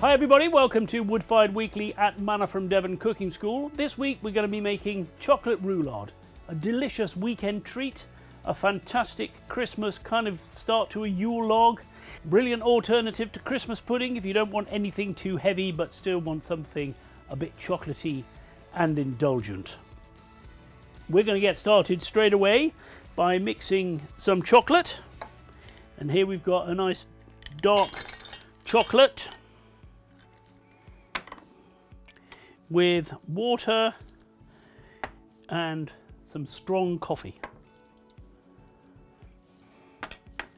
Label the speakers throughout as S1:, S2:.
S1: Hi everybody, welcome to Woodfired Weekly at Manna from Devon Cooking School. This week we're going to be making chocolate roulade, a delicious weekend treat, a fantastic Christmas kind of start to a Yule log, brilliant alternative to Christmas pudding if you don't want anything too heavy but still want something a bit chocolatey and indulgent. We're going to get started straight away by mixing some chocolate, and here we've got a nice dark chocolate with water and some strong coffee.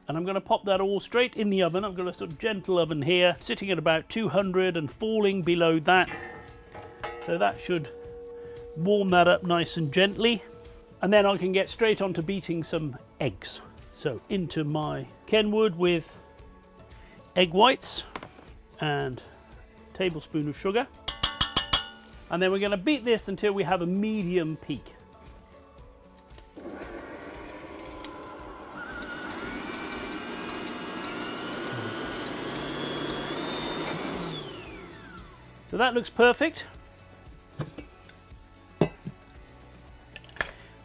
S1: And I'm going to pop that all straight in the oven. I've got a sort of gentle oven here, sitting at about 200 and falling below that. So that should warm that up nice and gently. And then I can get straight on to beating some eggs. So into my Kenwood with egg whites and a tablespoon of sugar. And then we're going to beat this until we have a medium peak. So that looks perfect.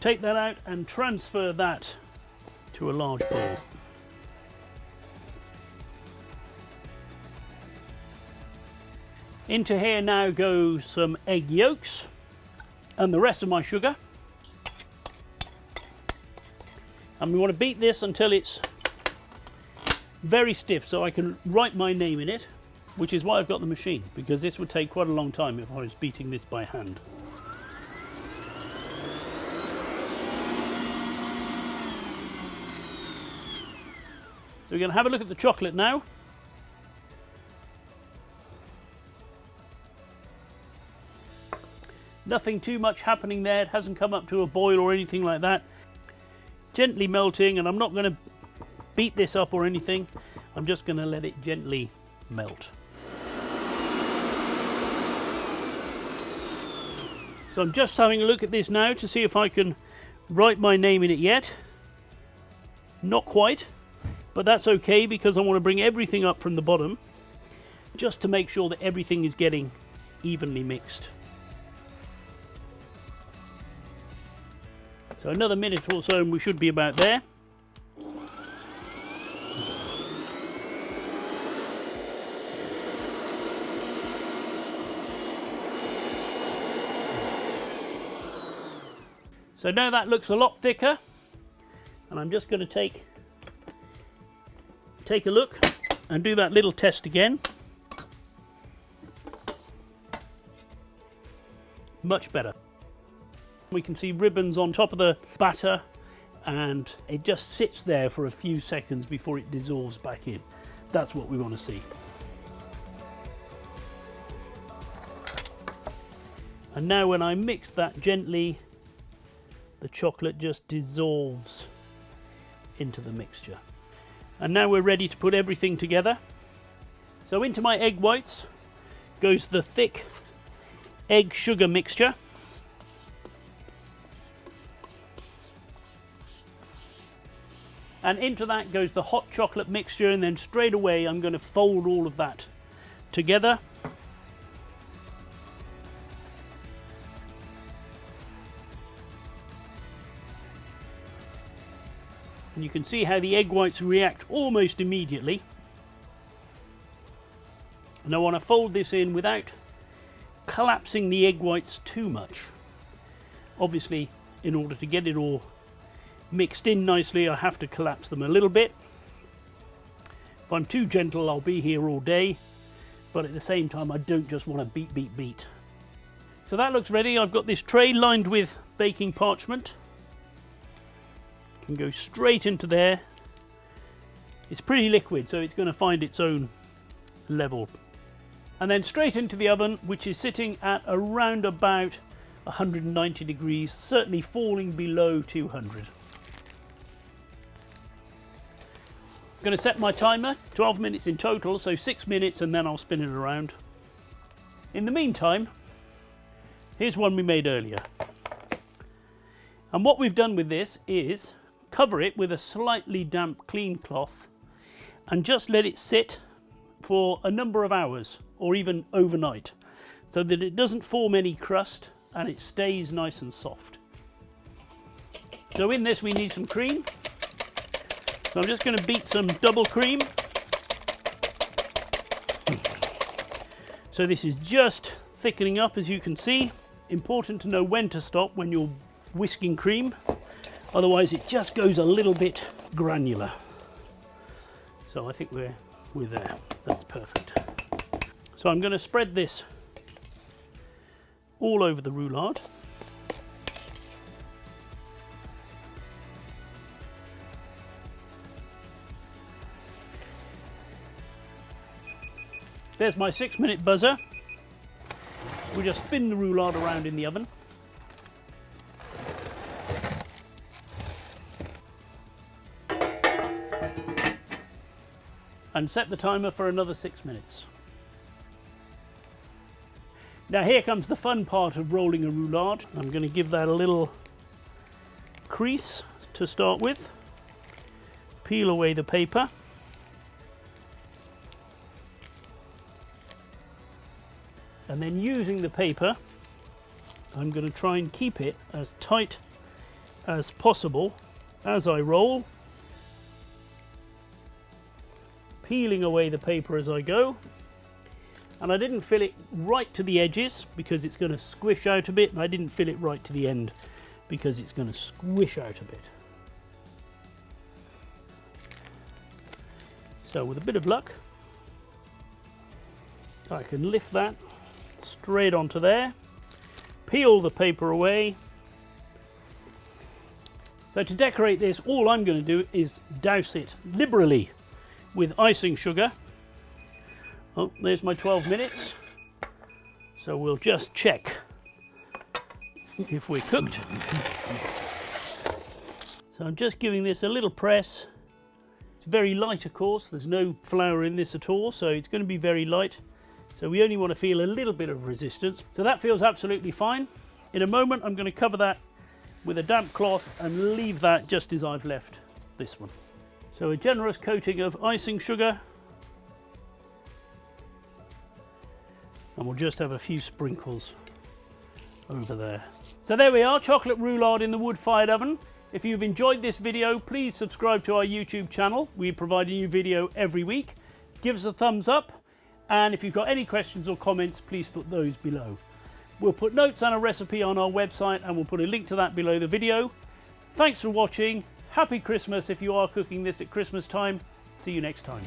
S1: Take that out and transfer that to a large bowl. Into here now goes some egg yolks and the rest of my sugar. And we want to beat this until it's very stiff so I can write my name in it, which is why I've got the machine, because this would take quite a long time if I was beating this by hand. So we're going to have a look at the chocolate now. Nothing too much happening there, it hasn't come up to a boil or anything like that. Gently melting, and I'm not going to beat this up or anything, I'm just going to let it gently melt. So I'm just having a look at this now to see if I can write my name in it yet. Not quite, but that's okay because I want to bring everything up from the bottom just to make sure that everything is getting evenly mixed. So another minute or so and we should be about there. So now that looks a lot thicker, and I'm just going to take a look and do that little test again. Much better. We can see ribbons on top of the batter, and it just sits there for a few seconds before it dissolves back in. That's what we want to see. And now when I mix that gently, the chocolate just dissolves into the mixture. And now we're ready to put everything together. So into my egg whites goes the thick egg sugar mixture. And into that goes the hot chocolate mixture, and then straight away I'm going to fold all of that together. And you can see how the egg whites react almost immediately. And I want to fold this in without collapsing the egg whites too much. Obviously, in order to get it all mixed in nicely, I have to collapse them a little bit. If I'm too gentle, I'll be here all day, but at the same time I don't just want to beat. So that looks ready. I've got this tray lined with baking parchment. Can go straight into there. It's pretty liquid, so it's going to find its own level. And then straight into the oven, which is sitting at around about 190 degrees, certainly falling below 200. I'm going to set my timer, 12 minutes in total, so 6 minutes, and then I'll spin it around. In the meantime, here's one we made earlier. And what we've done with this is cover it with a slightly damp clean cloth and just let it sit for a number of hours or even overnight so that it doesn't form any crust and it stays nice and soft. So in this we need some cream. So I'm just going to beat some double cream. So this is just thickening up, as you can see. Important to know when to stop when you're whisking cream, otherwise it just goes a little bit granular. So I think we're there. That's perfect. So I'm going to spread this all over the roulade. There's my 6-minute buzzer. We just spin the roulade around in the oven. And set the timer for another 6 minutes. Now here comes the fun part of rolling a roulade. I'm going to give that a little crease to start with. Peel away the paper. And then using the paper, I'm going to try and keep it as tight as possible as I roll. Peeling away the paper as I go. And I didn't fill it right to the edges because it's going to squish out a bit, and I didn't fill it right to the end because it's going to squish out a bit. So with a bit of luck, I can lift that straight onto there, peel the paper away. So to decorate this, all I'm going to do is douse it liberally with icing sugar. Oh, there's my 12 minutes. So we'll just check if we're cooked. So I'm just giving this a little press. It's very light, of course. There's no flour in this at all, so it's going to be very light. So we only want to feel a little bit of resistance. So that feels absolutely fine. In a moment, I'm going to cover that with a damp cloth and leave that just as I've left this one. So a generous coating of icing sugar. And we'll just have a few sprinkles over there. So there we are, chocolate roulade in the wood-fired oven. If you've enjoyed this video, please subscribe to our YouTube channel. We provide a new video every week. Give us a thumbs up. And if you've got any questions or comments, please put those below. We'll put notes and a recipe on our website, and we'll put a link to that below the video. Thanks for watching. Happy Christmas if you are cooking this at Christmas time. See you next time.